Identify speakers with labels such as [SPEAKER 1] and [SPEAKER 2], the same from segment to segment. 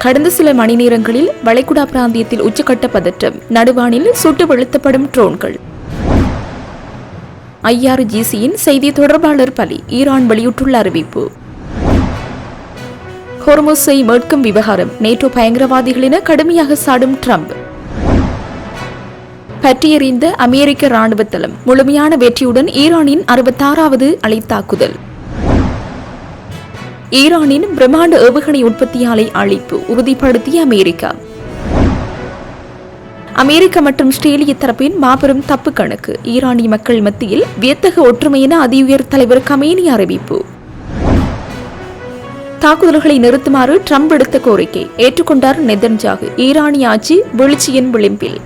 [SPEAKER 1] கடந்த சில மணி நேரங்களில் வளைகுடா பிராந்தியத்தில் உச்சக்கட்ட பதற்றம். நடுவானில் சுட்டு வீழ்த்தப்படும் ட்ரோன்கள். IRGCயின் செய்தி தொடர்பாளர் பலி. ஈரான் வெளியிட்டுள்ள அறிவிப்பு. ஹோர்முஸை மீட்கும் விவகாரம். நேட்டோ பயங்கரவாதிகள் என கடுமையாக சாடும் ட்ரம்ப். பற்றியறிந்த அமெரிக்க ராணுவ தளம். முழுமையான வெற்றியுடன் ஈரானின் 66வது அலைத்தாக்குதல். ஈரானின் பிரம்மாண்ட ஏவுகணை உற்பத்தி ஆலை அழிப்பு உறுதிப்படுத்திய அமெரிக்கா. அமெரிக்க மற்றும் ஆஸ்திரேலிய தரப்பின் மாபெரும் தப்பு கணக்கு. ஈரானிய மக்கள் மத்தியில் வியத்தக ஒற்றுமை என அதிஉயர் தலைவர் கமேனி அறிவிப்பு. தாக்குதல்களை நிறுத்துமாறு ட்ரம்ப் விடுத்த கோரிக்கை ஏற்றுக்கொண்டார் நெதன்யாகு. ஈரானிய ஆட்சி வீழ்ச்சியின் விளிம்பில்.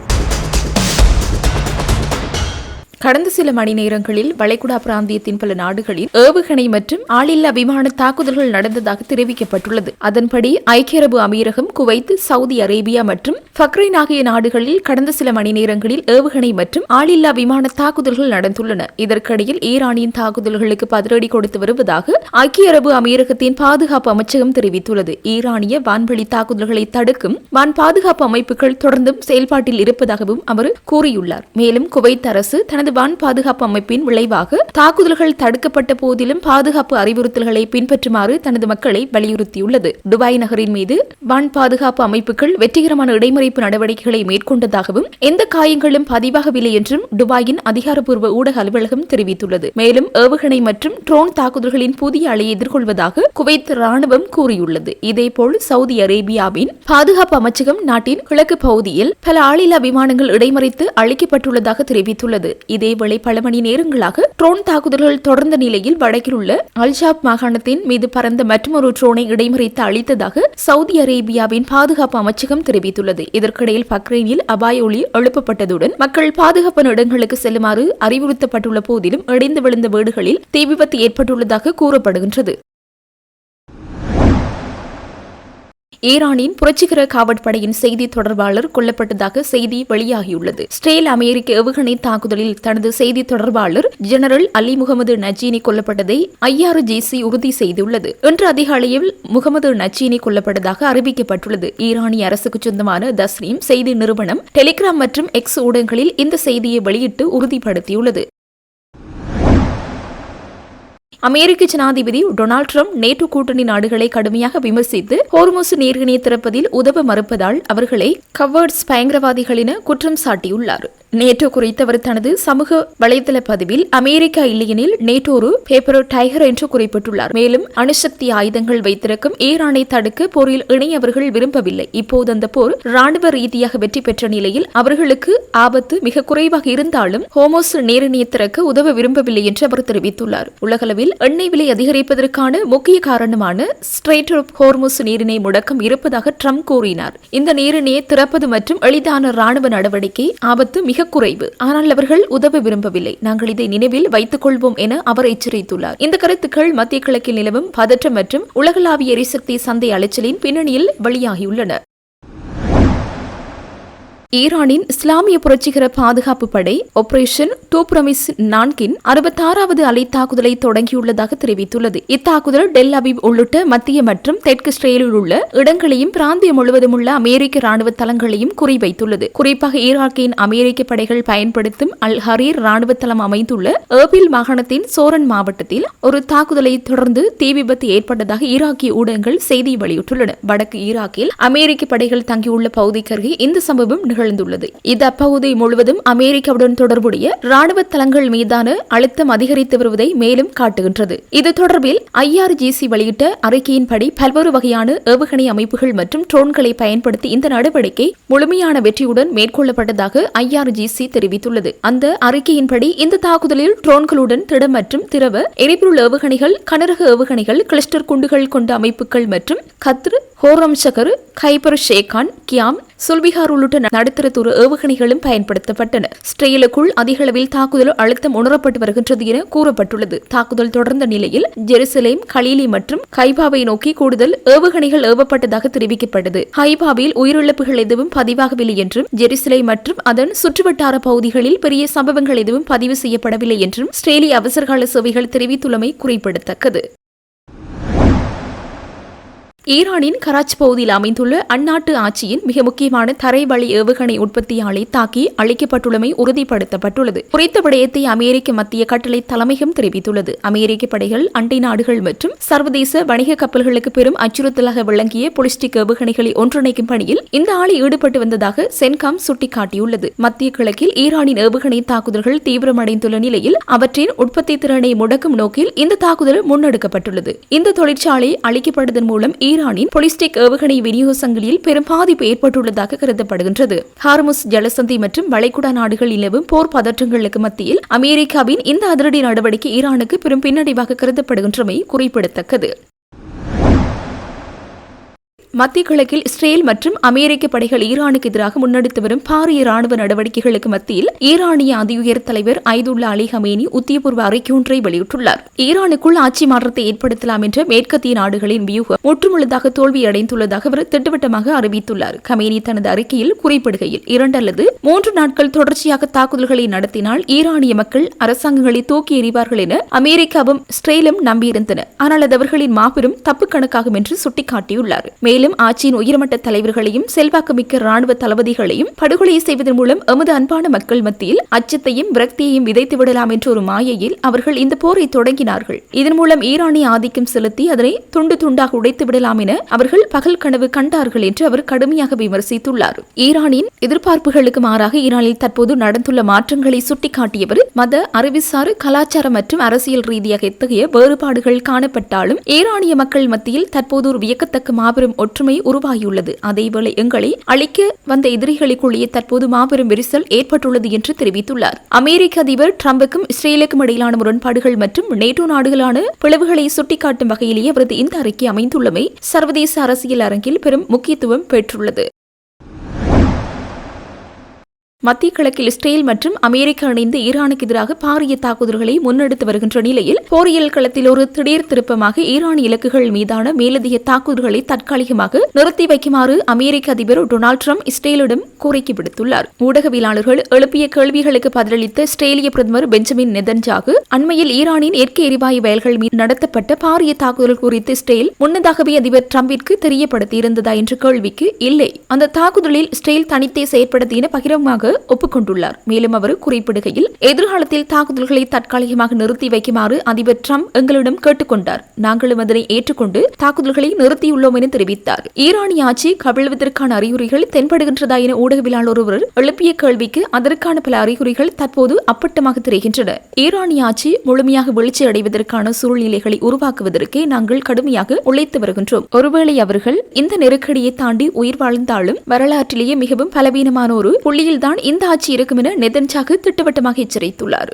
[SPEAKER 1] கடந்த சில மணி நேரங்களில் வளைகுடா பிராந்தியத்தின் பல நாடுகளில் ஏவுகணை மற்றும் ஆளில்லா விமான தாக்குதல்கள் நடந்ததாக தெரிவிக்கப்பட்டுள்ளது. அதன்படி ஐக்கிய அரபு அமீரகம், குவைத், சவுதி அரேபியா மற்றும் பஹ்ரைன் ஆகிய நாடுகளில் கடந்த சில மணி நேரங்களில் ஏவுகணை மற்றும் ஆளில்லா விமான தாக்குதல்கள் நடந்துள்ளன. இதற்கிடையில் ஈரானின் தாக்குதல்களுக்கு பதிலடி கொடுத்து வருவதாக ஐக்கிய அரபு அமீரகத்தின் பாதுகாப்பு அமைச்சகம் தெரிவித்துள்ளது. ஈரானிய வான்வெளி தாக்குதல்களை தடுக்கும் வான் பாதுகாப்பு அமைப்புகள் தொடர்ந்தும் செயல்பாட்டில் இருப்பதாகவும் அவர் கூறியுள்ளார். மேலும் குவைத் அரசு தனது வான் பாதுகாப்பு அமைப்பின் விளைவாக தாக்குதல்கள் தடுக்கப்பட்ட போதிலும் பாதுகாப்பு அறிவுறுத்தல்களை பின்பற்றுமாறு தனது மக்களை வலியுறுத்தியுள்ளது. துபாய் நகரின் மீது வான் பாதுகாப்பு அமைப்புகள் வெற்றிகரமான இடைமறிப்பு நடவடிக்கைகளை மேற்கொண்டதாகவும் எந்த காயங்களும் பதிவாகவில்லை என்றும் துபாயின் அதிகாரப்பூர்வ ஊடக அலுவலகம் தெரிவித்துள்ளது. மேலும் ஏவுகணை மற்றும் ட்ரோன் தாக்குதல்களின் புதிய அலையை எதிர்கொள்வதாக குவைத் ராணுவம் கூறியுள்ளது. இதேபோல் சவுதி அரேபியாவின் பாதுகாப்பு அமைச்சகம் நாட்டின் கிழக்கு பகுதியில் பல ஆளில்லா விமானங்கள் இடைமறித்து அழிக்கப்பட்டுள்ளதாக தெரிவித்துள்ளது. இதேவேளை பல மணி நேரங்களாக ட்ரோன் தாக்குதல்கள் தொடர்ந்த நிலையில் வடக்கில் உள்ள அல்ஜாப் மாகாணத்தின் மீது பறந்த மற்றொரு ட்ரோனை இடைமறித்து அழித்ததாக சவுதி அரேபியாவின் பாதுகாப்பு அமைச்சகம் தெரிவித்துள்ளது. இதற்கிடையில் பஹ்ரைனில் அபாய ஒலி எழுப்பப்பட்டதுடன் மக்கள் பாதுகாப்பான இடங்களுக்கு செல்லுமாறு அறிவுறுத்தப்பட்டுள்ள போதிலும் இடிந்து விழுந்த வீடுகளில் தீ விபத்து ஏற்பட்டுள்ளதாக கூறப்படுகின்றது. ஈரானின் புரட்சிகர காவற்படையின் செய்தி தொடர்பாளர் கொல்லப்பட்டதாக செய்தி வெளியாகியுள்ளது. இஸ்ரேல் அமெரிக்க ஏவுகணை தாக்குதலில் தனது செய்தி தொடர்பாளர் ஜெனரல் அலி முகமது நஜீனி கொல்லப்பட்டதை IRGC உறுதி செய்துள்ளது. இன்று அதிகாலையில் முகமது நஜீனி கொல்லப்பட்டதாக அறிவிக்கப்பட்டுள்ளது. ஈரானிய அரசுக்கு சொந்தமான தஸ்ரீம் செய்தி நிறுவனம் டெலிகிராம் மற்றும் எக்ஸ் ஊடகங்களில் இந்த செய்தியை வெளியிட்டு உறுதிப்படுத்தியுள்ளது. அமெரிக்க ஜனாதிபதி டொனால்ட் ட்ரம்ப் நேட்டோ கூட்டணி நாடுகளை கடுமையாக விமர்சித்து ஹோர்முஸ் நீரிணையை திறப்பதில் உதவ மறுப்பதால் அவர்களை கவர்ட்ஸ் பயங்கரவாதிகள் என குற்றம் சாட்டியுள்ளார். நேட்டோ குறித்து அவர் தனது சமூக வலைதள பதிவில் அமெரிக்கா இல்லையெனில் நேட்டோ ஒரு பேப்பர் டைகர் என்று குறிப்பிட்டுள்ளார். மேலும் அணுசக்தி ஆயுதங்கள் வைத்திருக்கும் ஈரானை தடுக்க போரில் இணைய அவர்கள் விரும்பவில்லை. இப்போது அந்த போர் ராணுவ ரீதியாக வெற்றி பெற்ற நிலையில் அவர்களுக்கு ஆபத்து மிக குறைவாக இருந்தாலும் ஹோர்முஸ் நீரிணையை திறக்க உதவ விரும்பவில்லை என்று அவர் தெரிவித்துள்ளார். உலகளவில் எண்ணெய் விலை அதிகரிப்பதற்கான முக்கிய காரணமான ஸ்ட்ரெய்ட் ஆஃப் ஹோர்முஸ் நீரிணை முடக்கம் இருப்பதாக ட்ரம்ப் கூறினார். இந்த நீரிணையை திறப்பது மற்றும் எளிதான ராணுவ நடவடிக்கை ஆபத்து மிக குறைவு, ஆனால் அவர்கள் உதவ விரும்பவில்லை. நாங்கள் இதை நினைவில் வைத்துக் கொள்வோம் என அவர் எச்சரித்துள்ளார். இந்த கருத்துக்கள் மத்திய கிழக்கில் நிலவும் பதற்றம் மற்றும் உலகளாவிய எரிசக்தி சந்தை அலைச்சலின் பின்னணியில் வெளியாகியுள்ளன. ஈரானின் இஸ்லாமிய புரட்சிகர பாதுகாப்பு படை ஆபரேஷன் டோப்ரமிஸ் 4 66வது அலை தாக்குதலை தொடங்கியுள்ளதாக தெரிவித்துள்ளது. இத்தாக்குதல் டெல் அபீப் உள்ளிட்ட மத்திய மற்றும் தெற்கு இஸ்ரேலில் உள்ள இடங்களையும் பிராந்தியம் முழுவதும் உள்ள அமெரிக்க ராணுவ தளங்களையும் குறிவைத்துள்ளது. குறிப்பாக ஈராக்கின் அமெரிக்க படைகள் பயன்படுத்தும் அல் ஹரீர் ராணுவ தளம் அமைந்துள்ள ஏர்பில் மாகாணத்தின் சோரன் மாவட்டத்தில் ஒரு தாக்குதலை தொடர்ந்து தீ விபத்து ஏற்பட்டதாக ஈராக்கிய ஊடகங்கள் செய்தி வெளியிட்டுள்ளன. வடக்கு ஈராக்கில் அமெரிக்க படைகள் தங்கியுள்ள பகுதிக்கருகே இந்த சம்பவம் நிகழ்ந்துள்ளது. இது அப்பகுதி முழுவதும் அமெரிக்காவுடன் தொடர்புடைய ராணுவ தளங்கள் மீதான அழுத்தம் அதிகரித்து வருவதை மேலும் காட்டுகின்றது. இது தொடர்பில் IRGC வெளியிட்ட அறிக்கையின்படி பல்வேறு வகையான ஏவுகணை அமைப்புகள் மற்றும் ட்ரோன்களை பயன்படுத்தி இந்த நடவடிக்கை முழுமையான வெற்றியுடன் மேற்கொள்ளப்பட்டதாக IRGC தெரிவித்துள்ளது. அந்த அறிக்கையின்படி இந்த தாக்குதலில் ட்ரோன்களுடன் திட மற்றும் திரவ எரிபொருள் ஏவுகணைகள், கனரக ஏவுகணைகள், கிளஸ்டர் குண்டுகள் கொண்ட அமைப்புகள் மற்றும் கத்ர், ஹோரம்சகர், கைபர் ஷேகான், கியாம், சுல்பிகார் உள்ளிட்ட நடுத்தர தூர ஏவுகணைகளும் பயன்படுத்தப்பட்டன. இஸ்ரேலுக்குள் அதிக அளவில் தாக்குதல் அழுத்தம் உணரப்பட்டு வருகின்றது என கூறப்பட்டுள்ளது. தாக்குதல் தொடர்ந்த நிலையில் ஜெருசலேம், கலீலி மற்றும் ஹைபாவை நோக்கி கூடுதல் ஏவுகணைகள் ஏவப்பட்டதாக தெரிவிக்கப்பட்டது. ஹைபாவில் உயிரிழப்புகள் எதுவும் பதிவாகவில்லை என்றும் ஜெருசலேம் மற்றும் அதன் சுற்றுவட்டார பகுதிகளில் பெரிய சம்பவங்கள் எதுவும் பதிவு செய்யப்படவில்லை என்றும் இஸ்ரேலிய அவசரகால சேவைகள் தெரிவித்துள்ளமை குறிப்பிடத்தக்கது. ஈரானின் கராச்சி பகுதியில் அமைந்துள்ள அந்நாட்டு ஆட்சியின் மிக முக்கியமான தரைவழி ஏவுகணை உற்பத்தி ஆலை தாக்கி அளிக்கப்பட்டுள்ளமை உறுதிப்படுத்தப்பட்டுள்ளது. குறித்த விடயத்தை அமெரிக்க மத்திய கட்டளை தலைமையகம் தெரிவித்துள்ளது. அமெரிக்க படைகள் அண்டை நாடுகள் மற்றும் சர்வதேச வணிக கப்பல்களுக்கு பெரும் அச்சுறுத்தலாக விளங்கிய பொலிஸ்டிக் ஏவுகணைகளை ஒன்றிணைக்கும் பணியில் இந்த ஆலை ஈடுபட்டு வந்ததாக சென்காம் சுட்டிக்காட்டியுள்ளது. மத்திய கிழக்கில் ஈரானின் ஏவுகணை தாக்குதல்கள் தீவிரமடைந்துள்ள நிலையில் அவற்றின் உற்பத்தி திறனை முடக்கும் நோக்கில் இந்த தாக்குதல் முன்னெடுக்கப்பட்டுள்ளது. இந்த தொழிற்சாலை அளிக்கப்படுவதன் மூலம் ஈரானின் பொலிஸ்டிக் ஏவுகணை விநியோக சங்கிலியில் பெரும் பாதிப்பு ஏற்பட்டுள்ளதாக கருதப்படுகின்றது. ஹார்முஸ் ஜலசந்தி மற்றும் வளைகுடா நாடுகள் நிலவும் போர் பதற்றங்களுக்கு மத்தியில் அமெரிக்காவின் இந்த அதிரடி நடவடிக்கை ஈரானுக்கு பெரும் பின்னடைவாக கருதப்படுகின்றமை குறிப்பிடத்தக்கது. மத்திய கிழக்கில் இஸ்ரேல் மற்றும் அமெரிக்க படைகள் ஈரானுக்கு எதிராக முன்னெடுத்து வரும் பாரிய ராணுவ நடவடிக்கைகளுக்கு மத்தியில் ஈரானிய அதிஉயர் தலைவர் ஐதுல்லா அலி ஹமேனி உத்தியபூர்வ அறிக்கை ஒன்றை வெளியிட்டுள்ளார். ஈரானுக்குள் ஆட்சி மாற்றத்தை ஏற்படுத்தலாம் என்ற மேற்கத்திய நாடுகளின் வியூகம் முற்றுமுழுதாக தோல்வியடைந்துள்ளதாக அவர் திட்டவட்டமாக அறிவித்துள்ளார். ஹமேனி தனது அறிக்கையில் குறிப்பிடுகையில் 2 அல்லது 3 நாட்கள் தொடர்ச்சியாக தாக்குதல்களை நடத்தினால் ஈரானிய மக்கள் அரசாங்கங்களை தூக்கி எறிவார்கள் என அமெரிக்காவும் இஸ்ரேலும் நம்பியிருந்தன. ஆனால் அது அவர்களின் மாபெரும் தப்பு கணக்காகும் என்று சுட்டிக்காட்டியுள்ளார். மேலும் ஆட்சியின் உயர்மட்ட தலைவர்களையும் செல்வாக்குமிக்க ராணுவ தளபதிகளையும் படுகொலை செய்வதன் மூலம் எமது அன்பான மக்கள் மத்தியில் அச்சத்தையும் விரக்தியையும் விதைத்து விடலாம் என்ற ஒரு மாயையில் அவர்கள் இந்த போரை தொடங்கினார்கள். இதன் மூலம் ஈரானிய ஆதிக்கம் செலுத்தி அதனை துண்டு துண்டாக உடைத்து விடலாம் என அவர்கள் பகல் கனவு கண்டார்கள் என்று அவர் கடுமையாக விமர்சித்துள்ளார். ஈரானின் எதிர்பார்ப்புகளுக்கு மாறாக ஈரானில் தற்போது நடந்துள்ள மாற்றங்களை சுட்டிக்காட்டியவர் மத, அறிவுசார், கலாச்சார மற்றும் அரசியல் ரீதியாக எத்தகைய வேறுபாடுகள் காணப்பட்டாலும் ஈரானிய மக்கள் மத்தியில் தற்போது ஒரு வியக்கத்தக்க மாபெரும் ஒற்றுமை உருவாகியுள்ளது. அதேவேளை எங்களை அழிக்க வந்த எதிரிகளுக்குள்ளேயே தற்போது மாபெரும் விரிசல் ஏற்பட்டுள்ளது என்று தெரிவித்துள்ளார். அமெரிக்க அதிபர் டிரம்புக்கும் இஸ்ரேலுக்கும் இடையிலான முரண்பாடுகள் மற்றும் நேட்டோ நாடுகளான பிளவுகளை சுட்டிக்காட்டும் வகையிலேயே அவரது இந்த அறிக்கை அமைந்துள்ளமை சர்வதேச அரசியல் அரங்கில் பெரும் முக்கியத்துவம் பெற்றுள்ளது. மத்திய கிழக்கில் இஸ்ரேல் மற்றும் அமெரிக்கா இணைந்து ஈரானுக்கு எதிராக பாரிய தாக்குதல்களை முன்னெடுத்து வருகின்ற நிலையில் போரியல் களத்தில் ஒரு திடீர் திருப்பமாக ஈரான் இலக்குகள் மீதான மேலதிக தாக்குதல்களை தற்காலிகமாக நிறுத்தி வைக்குமாறு அமெரிக்க அதிபர் டொனால்டு டிரம்ப் இஸ்ரேலிடம் கோரிக்கை விடுத்துள்ளார். ஊடகவியலாளர்கள் எழுப்பிய கேள்விகளுக்கு பதிலளித்த இஸ்ரேலிய பிரதமர் பெஞ்சமின் நெதன்யாகு அண்மையில் ஈரானின் இயற்கை எரிவாயு வயல்கள் மீது நடத்தப்பட்ட பாரிய தாக்குதல் குறித்து இஸ்ரேல் முன்னதாகவே அதிபர் டிரம்பிற்கு தெரியப்படுத்தியிருந்ததா என்ற கேள்விக்கு இல்லை, அந்த தாக்குதலில் இஸ்ரேல் தனித்தே செயற்படுத்தி என பகிரங்கமாக ஒப்புக்கொண்டுள்ளார். மேலும் அவர் குறிப்பிடுகையில் எதிர்காலத்தில் தாக்குதல்களை தற்காலிகமாக நிறுத்தி வைக்குமாறு அதிபர் டிரம்ப் எங்களிடம் கேட்டுக்கொண்டார். நாங்களும் அதனை ஏற்றுக்கொண்டு தாக்குதல்களை நிறுத்தியுள்ளோம் என தெரிவித்தார். ஈரானிய ஆட்சி கவிழ்வதற்கான அறிகுறிகள் தென்படுகின்றதா என ஊடகவியலாளர் ஒருவர் எழுப்பிய கேள்விக்கு அதற்கான பல அறிகுறிகள் தற்போது அப்பட்டமாக தெரிகின்றன. ஈரானிய ஆட்சி முழுமையாக வீழ்ச்சி அடைவதற்கான சூழ்நிலைகளை உருவாக்குவதற்கே நாங்கள் கடுமையாக உழைத்து வருகின்றோம். ஒருவேளை அவர்கள் இந்த நெருக்கடியை தாண்டி உயிர் வாழ்ந்தாலும் வரலாற்றிலேயே மிகவும் பலவீனமான ஒரு புள்ளியில்தான் இந்த ஆட்சி இருக்கும் என நெதன்யாகு திட்டவட்டமாக எச்சரித்துள்ளார்.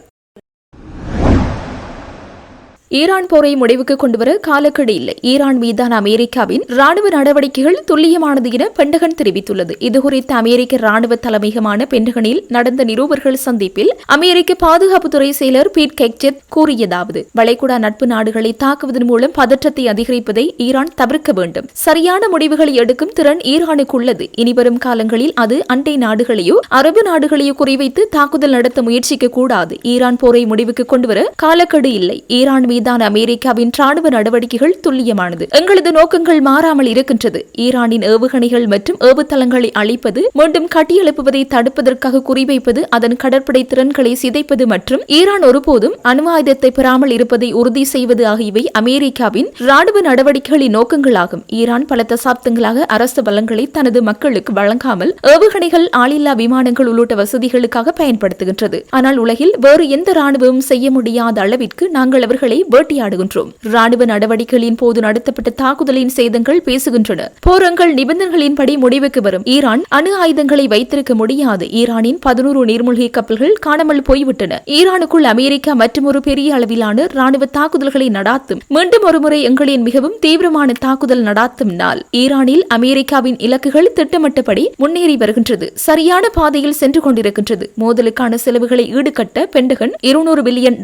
[SPEAKER 1] ஈரான் போரை முடிவுக்கு கொண்டுவர காலக்கெடு இல்லை. ஈரான் மீதான அமெரிக்காவின் ராணுவ நடவடிக்கைகள் துல்லியமானது என பென்டகன் தெரிவித்துள்ளது. இதுகுறித்து அமெரிக்க ராணுவ தலைமையகமான பென்டகனில் நடந்த நிருபர்கள் சந்திப்பில் அமெரிக்க பாதுகாப்புத்துறை செயலர் பீட் ஹெக்செட் கூறியதாவது: வளைகுடா நட்பு நாடுகளை தாக்குவதன் மூலம் பதற்றத்தை அதிகரிப்பதை ஈரான் தவிர்க்க வேண்டும். சரியான முடிவுகளை எடுக்கும் திறன் ஈரானுக்கு உள்ளது. இனிவரும் காலங்களில் அது அண்டை நாடுகளையோ அரபு நாடுகளையோ குறிவைத்து தாக்குதல் நடத்த முயற்சிக்க கூடாது. ஈரான் போரை முடிவுக்கு கொண்டுவர காலக்கெடு இல்லை. ஈரான் மீதான அமெரிக்காவின் ராணுவ நடவடிக்கைகள் துல்லியமானது. எங்களது நோக்கங்கள் மாறாமல் இருக்கின்றது. ஈரானின் ஏவுகணைகள் மற்றும் ஏவுதளங்களை அழிப்பது, மீண்டும் கட்டியெழுப்புவதை தடுப்பதற்காக குறிவைப்பது, அதன் கடற்படை திறன்களை சிதைப்பது மற்றும் ஈரான் ஒருபோதும் அணு ஆயுதத்தை பெறாமல் இருப்பதை உறுதி செய்வது ஆகியவை அமெரிக்காவின் ராணுவ நடவடிக்கைகளின் நோக்கங்களாகும். ஈரான் பல தசாப்தங்களாக அரசு பலங்களை தனது மக்களுக்கு வழங்காமல் ஏவுகணைகள், ஆளில்லா விமானங்கள் உள்ளிட்ட வசதிகளுக்காக பயன்படுத்துகின்றது. ஆனால் உலகில் வேறு எந்த ராணுவமும் செய்ய முடியாத அளவிற்கு நாங்கள் அவர்களை வேட்டையாடுகின்றோம். ராணுவ நடவடிக்கைகளின் போது நடத்தப்பட்ட தாக்குதலின் சேதங்கள் பேசுகின்றன. போரங்கள் நிபந்தனைகளின்படி முடிவுக்கு வரும். ஈரான் அணு ஆயுதங்களை வைத்திருக்க முடியாது. ஈரானின் 11 நீர்மூழ்கி கப்பல்கள் காணாமல் போய்விட்டன. ஈரானுக்குள் அமெரிக்கா மற்றும் ஒரு பெரிய அளவிலான ராணுவ தாக்குதல்களை நடாத்தும். மீண்டும் ஒருமுறை எங்களின் மிகவும் தீவிரமான தாக்குதல் நடாத்தும் நாள். ஈரானில் அமெரிக்காவின் இலக்குகள் திட்டமிட்டபடி முன்னேறி வருகின்றது. சரியான பாதையில் சென்று கொண்டிருக்கின்றது. மோதலுக்கான செலவுகளை ஈடுகட்ட பென்டகன் $200 பில்லியன்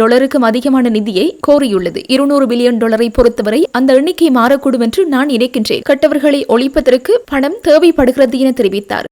[SPEAKER 1] அதிகமான நிதியை கோரியுள்ளது. $200 பில்லியன் பொறுத்தவரை அந்த எண்ணிக்கை மாறக்கூடும் என்று நான் நினைக்கின்றேன். கெட்டவர்களை ஒழிப்பதற்கு பணம் தேவைப்படுகிறது என தெரிவித்தார்.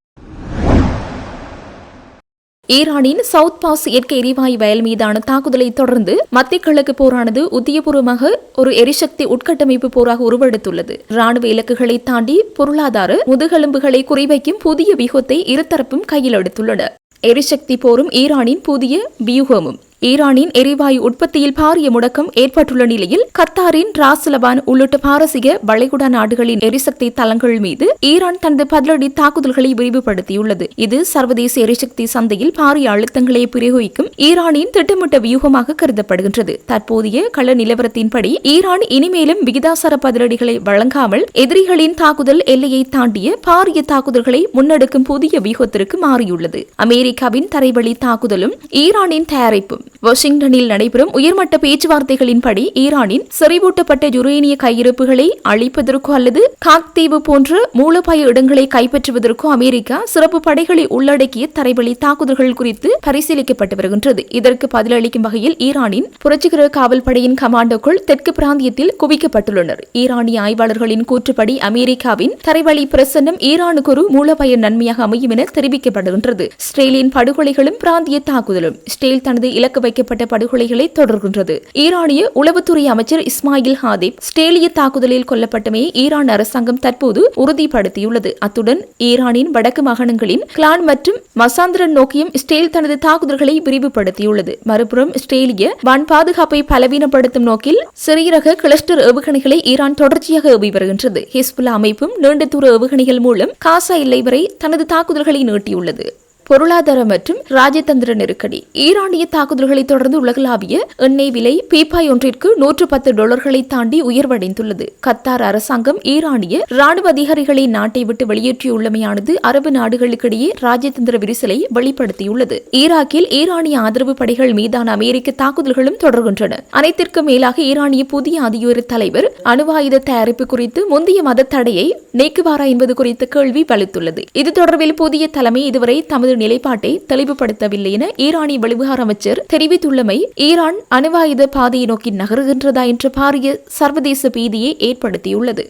[SPEAKER 1] ஈரானின் சவுத் பாஸ் இயற்கை எரிவாயு வயல் மீதான தாக்குதலை தொடர்ந்து மத்திய கிழக்கு போரானது உத்தியபூர்வமாக ஒரு எரிசக்தி உட்கட்டமைப்பு போராக உருவெடுத்துள்ளது. ராணுவ இலக்குகளை தாண்டி பொருளாதார முதுகெலும்புகளை குறிவைக்கும் புதிய வியூகத்தை இருதரப்பும் கையில் எடுத்துள்ளன. எரிசக்தி போரும் ஈரானின் புதிய வியூகமும். ஈரானின் எரிவாயு உற்பத்தியில் பாரிய முடக்கம் ஏற்பட்டுள்ள நிலையில் கத்தாரின் ராஸ்லபான் உள்ளிட்ட பாரசீக வளைகுடா நாடுகளின் எரிசக்தி தளங்கள் மீது ஈரான் தனது பதிலடி தாக்குதல்களை விரிவுபடுத்தியுள்ளது. இது சர்வதேச எரிசக்தி சந்தையில் பாரிய அழுத்தங்களை பிரயோகிக்கும் ஈரானின் திட்டமிட்ட வியூகமாக கருதப்படுகின்றது. தற்போதைய கள நிலவரத்தின்படி ஈரான் இனிமேலும் விகிதாசார பதிலடிகளை வழங்காமல் எதிரிகளின் தாக்குதல் எல்லையை தாண்டிய பாரிய தாக்குதல்களை முன்னெடுக்கும் புதிய வியூகத்திற்கு மாறியுள்ளது. அமெரிக்காவின் தரைவழி தாக்குதலும் ஈரானின் தயாரிப்பும். வாஷிங்டனில் நடைபெறும் உயர்மட்ட பேச்சுவார்த்தைகளின்படி ஈரானின் செறிவூட்டப்பட்ட யுரேனிய கையிருப்புகளை அழிப்பதற்கோ அல்லது காக் தீவு போன்ற மூலோபாய இடங்களை கைப்பற்றுவதற்கோ அமெரிக்கா சிறப்பு படைகளை உள்ளடக்கிய தரைவழி தாக்குதல்கள் குறித்து பரிசீலிக்கப்பட்டு வருகின்றது. இதற்கு பதிலளிக்கும் வகையில் ஈரானின் புரட்சிகர காவல் படையின் கமாண்டோக்கள் தெற்கு பிராந்தியத்தில் குவிக்கப்பட்டுள்ளனர். ஈரானிய ஆய்வாளர்களின் கூற்றுப்படி அமெரிக்காவின் தரைவழி பிரசன்னம் ஈரானுக்கு ஒரு மூலோபாய நன்மையாக அமையும் என தெரிவிக்கப்படுகின்றது. இஸ்ரேலின் படுகொலைகளும் பிராந்திய தாக்குதலும். இஸ்ரேல் தனது இலக்கு வைக்கப்பட்ட படுகொலைகளை தொடர்கின்றது. ஈரானிய உளவுத்துறை அமைச்சர் இஸ்மாயில் ஹாதிப் ஸ்டேலிய தாக்குதலில் கொல்லப்பட்டமையை ஈரான் அரசாங்கம் தற்போது உறுதிப்படுத்தியுள்ளது. அத்துடன் ஈரானின் வடக்கு மாகாணங்களின் கிளான் மற்றும் மசாந்திரன் நோக்கியும் இஸ்ரேல் தனது தாக்குதல்களை விரிவுபடுத்தியுள்ளது. மறுபுறம் இஸ்ரேலிய வான் பாதுகாப்பை பலவீனப்படுத்தும் நோக்கில் சிறிய ரக கிளஸ்டர் ஏவுகணைகளை ஈரான் தொடர்ச்சியாக ஏவி வருகின்றது. ஹிஸ்புல்லா அமைப்பும் நீண்ட தூர ஏவுகணைகள் மூலம் காசா எல்லை வரை தனது தாக்குதல்களை நீட்டியுள்ளது. பொருளாதார மற்றும் ராஜதந்திர நெருக்கடி. ஈரானிய தாக்குதல்களை தொடர்ந்து உலகளாவிய எண்ணெய் விலை பீப்பாய் ஒன்றிற்கு $110 தாண்டி உயர்வடைந்துள்ளது. கத்தார் அரசாங்கம் ஈரானிய ராணுவ அதிகாரிகளை நாட்டை விட்டு வெளியேற்றியுள்ளமையானது அரபு நாடுகளுக்கிடையே ராஜதந்திர விரிசலை வெளிப்படுத்தியுள்ளது. ஈராக்கில் ஈரானிய ஆதரவு படைகள் மீதான அமெரிக்க தாக்குதல்களும் தொடர்கின்றன. அனைத்திற்கும் மேலாக ஈரானிய புதிய அதிகார தலைவர் அணுவாயுத தயாரிப்பு குறித்து முந்தைய மத தடையை நீக்குவாரா என்பது குறித்த கேள்வி வலுத்துள்ளது. இது தொடர்பில் புதிய தலைமை இதுவரை தமது நிலைப்பாட்டை தெளிவுபடுத்தவில்லை என ஈரானிய வெளிவிவகார அமைச்சர் தெரிவித்துள்ளமை ஈரான் அணுவாயுத பாதையை நோக்கி நகருகின்றதா என்ற பாரிய சர்வதேச பீதியை ஏற்படுத்தியுள்ளது.